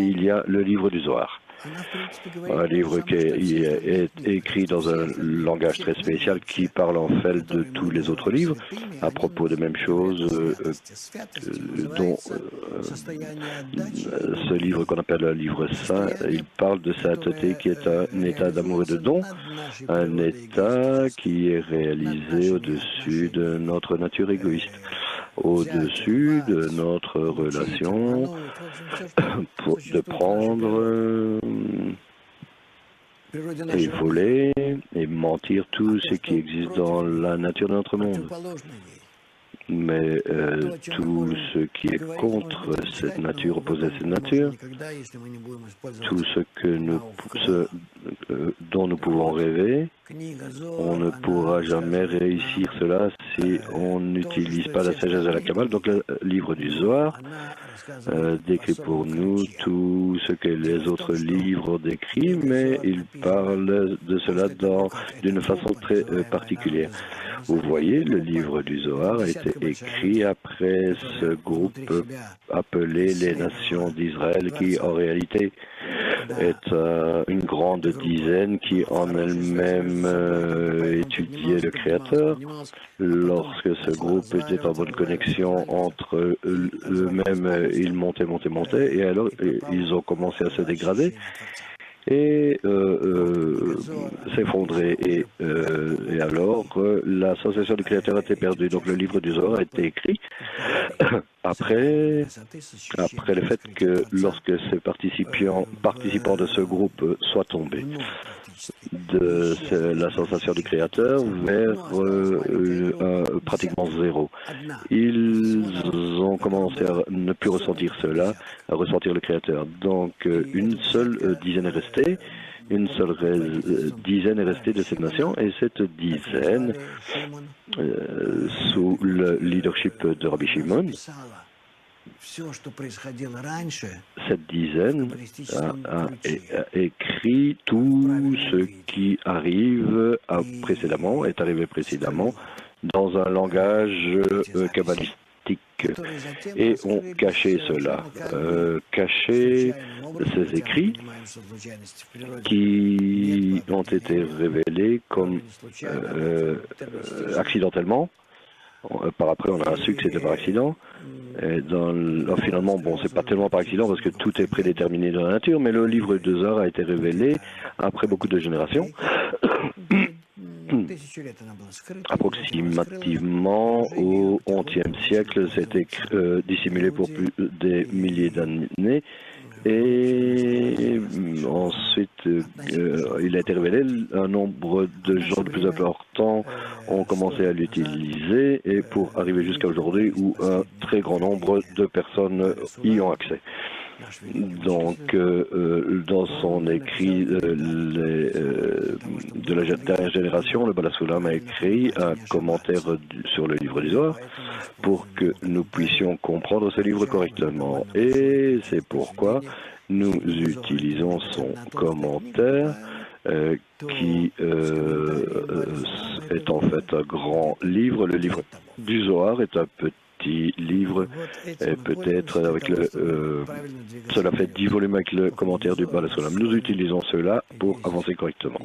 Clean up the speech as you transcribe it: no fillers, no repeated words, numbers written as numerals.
il y a le livre du Zohar. Un livre qui est écrit dans un langage très spécial qui parle en fait de tous les autres livres à propos de même chose, dont ce livre qu'on appelle le livre saint, il parle de sainteté qui est un état d'amour et de don, un état qui est réalisé au-dessus de notre nature égoïste, au-dessus de notre relation de prendre et voler et mentir tout ce qui existe dans la nature de notre monde. Mais tout ce qui est contre cette nature, opposé à cette nature, tout dont nous pouvons rêver, on ne pourra jamais réussir cela si on n'utilise pas la sagesse de la Kabbale. Donc le livre du Zohar décrit pour nous tout ce que les autres livres ont décrit, mais il parle de cela d'une façon très particulière. Vous voyez, le livre du Zohar a été écrit après ce groupe appelé les Nations d'Israël, qui en réalité est une grande dizaine qui en elle-même étudiait le Créateur. Lorsque ce groupe était en bonne connexion entre eux-mêmes, ils montaient, et alors ils ont commencé à se dégrader et s'effondrer. Et alors, la sensation du Créateur a été perdue. Donc le livre du Zohar a été écrit après le fait que lorsque ces participants de ce groupe soient tombés de la sensation du Créateur vers pratiquement zéro. Ils ont commencé à ne plus ressentir cela, à ressentir le Créateur. Donc une seule dizaine est restée. Une seule dizaine est restée de cette nation, et cette dizaine, sous le leadership de Rabbi Shimon, cette dizaine a écrit tout ce qui est arrivé précédemment dans un langage kabbalistique, et ont caché cela, caché ces écrits qui ont été révélés comme accidentellement. Par après, on a su que c'était par accident. Et finalement, bon, c'est pas tellement par accident parce que tout est prédéterminé dans la nature, mais le livre de Zohar a été révélé après beaucoup de générations. Approximativement au XIe siècle, c'était dissimulé pour plus des milliers d'années. Et ensuite, il a été révélé, un nombre de gens de plus important ont commencé à l'utiliser, et pour arriver jusqu'à aujourd'hui où un très grand nombre de personnes y ont accès. Donc, dans son écrit de la dernière génération, le Baal HaSulam a écrit un commentaire sur le livre du Zohar pour que nous puissions comprendre ce livre correctement. Et c'est pourquoi nous utilisons son commentaire qui est en fait un grand livre. Le livre du Zohar est un petit livre, et peut-être avec cela fait 10 volumes avec le commentaire du Baal HaSulam. Nous utilisons cela pour avancer correctement.